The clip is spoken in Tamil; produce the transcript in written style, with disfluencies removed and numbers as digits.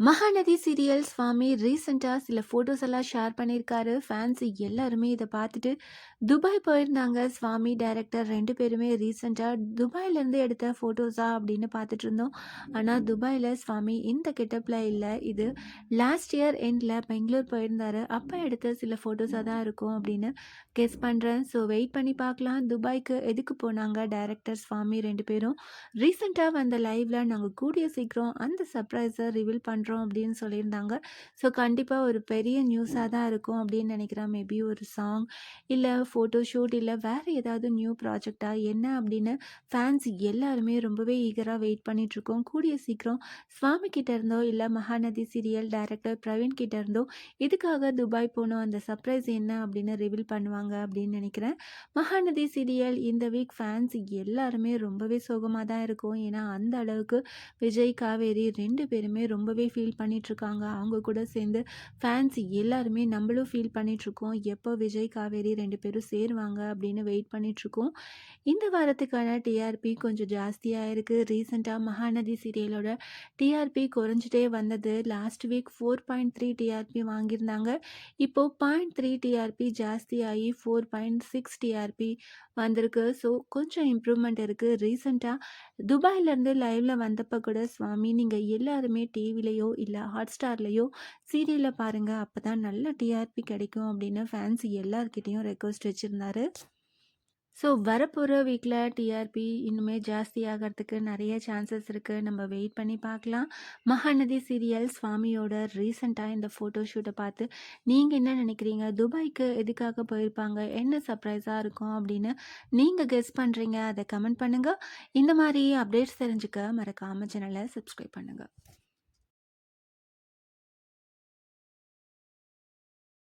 மகாநதி சீரியல் ஸ்வாமி ரீசெண்டாக சில ஃபோட்டோஸ் எல்லாம் ஷேர் பண்ணியிருக்காரு. ஃபேன்ஸ் எல்லாருமே இதை பார்த்துட்டு துபாய் போயிருந்தாங்க. ஸ்வாமி டைரக்டர் 2 பேருமே ரீசெண்டாக துபாயிலேருந்து எடுத்த ஃபோட்டோஸா அப்படின்னு பார்த்துட்டு இருந்தோம். ஆனால் துபாயில் ஸ்வாமி இந்த கெட்டப்பில் இல்லை. இது லாஸ்ட் இயர் எண்டில் பெங்களூர் போயிருந்தாரு. அப்போ எடுத்த சில ஃபோட்டோஸாக தான் இருக்கும் அப்படின்னு கெஸ் பண்ணுறேன். ஸோ வெயிட் பண்ணி பார்க்கலாம். துபாய்க்கு எதுக்கு போனாங்க டைரக்டர் ஸ்வாமி 2 பேரும்? ரீசெண்டாக வந்த லைவ்ல நாங்கள் கூடிய சீக்கிரம் அந்த சர்ப்ரைஸை ரிவீல் பண்ணுறோம் அப்படின்னு சொல்லியிருந்தாங்க. ஸோ கண்டிப்பாக ஒரு பெரிய நியூஸாக தான் இருக்கும் அப்படின்னு நினைக்கிறேன். மேபி ஒரு சாங் இல்லை ஃபோட்டோ ஷூட் இல்லை வேறு ஏதாவது நியூ ப்ராஜெக்டாக என்ன அப்படின்னு ஃபேன்ஸ் எல்லாருமே ரொம்பவே ஈகராக வெயிட் பண்ணிகிட்ருக்கோம். கூடிய சீக்கிரம் ஸ்வாமி கிட்ட இருந்தோ இல்லை மகாநதி சீரியல் டைரக்டர் பிரவீன் கிட்ட இருந்தோ இதுக்காக துபாய் போனோம் அந்த சர்ப்ரைஸ் என்ன அப்படின்னு ரிவீல் பண்ணுவாங்க அப்படின்னு நினைக்கிறேன். மகாநதி சீரியல் இந்த வீக் ஃபேன்ஸ் எல்லாருமே ரொம்பவே சோகமாக தான் இருக்கும். ஏன்னா அந்த அளவுக்கு விஜய் காவேரி 2 பேருமே ரொம்பவே ஃபீல் பண்ணிகிட்ருக்காங்க. அவங்க கூட சேர்ந்து ஃபேன்ஸ் எல்லாருமே நம்மளும் ஃபீல் பண்ணிகிட்ருக்கோம். எப்போ விஜய் காவேரி 2 பேரும் சேருவாங்க அப்படின்னு வெயிட் பண்ணிகிட்ருக்கோம். இந்த வாரத்துக்கான டிஆர்பி கொஞ்சம் ஜாஸ்தியாக இருக்குது. ரீசெண்டாக மகாநதி சீரியலோட டிஆர்பி குறைஞ்சிட்டே வந்தது. லாஸ்ட் வீக் 4.3 டிஆர்பி வாங்கியிருந்தாங்க. இப்போது 0.3 டிஆர்பி ஜாஸ்தியாகி 4.6 டிஆர்பி வந்திருக்கு. ஸோ கொஞ்சம் இம்ப்ரூவ்மெண்ட் இருக்குது. ரீசெண்டாக துபாயிலேருந்து லைவில் வந்தப்போ கூட ஸ்வாமி நீங்கள் எல்லாருமே டிவிலையோ இல்லை ஹாட் ஸ்டார்லேயோ சீரியலை பாருங்கள், அப்போ தான் நல்ல டிஆர்பி கிடைக்கும் அப்படின்னு ஃபேன்ஸ் எல்லார்கிட்டேயும் ரெக்வஸ்ட் வச்சுருந்தாரு. ஸோ வரப்போகிற வீக்கில் டிஆர்பி இன்னுமே ஜாஸ்தி ஆகிறதுக்கு நிறைய சான்சஸ் இருக்குது. நம்ம வெயிட் பண்ணி பார்க்கலாம். மகாநதி சீரியல் ஸ்வாமியோட ரீசெண்டாக இந்த ஃபோட்டோ ஷூட்டை பார்த்து நீங்கள் என்ன நினைக்கிறீங்க? துபாய்க்கு எதுக்காக போயிருப்பாங்க? என்ன சர்ப்ரைஸாக இருக்கும் அப்படின்னு நீங்கள் கெஸ் பண்ணுறீங்க? அதை கமெண்ட் பண்ணுங்கள். இந்த மாதிரி அப்டேட்ஸ் தெரிஞ்சுக்க மறக்காமல் சேனலை சப்ஸ்கிரைப் பண்ணுங்கள்.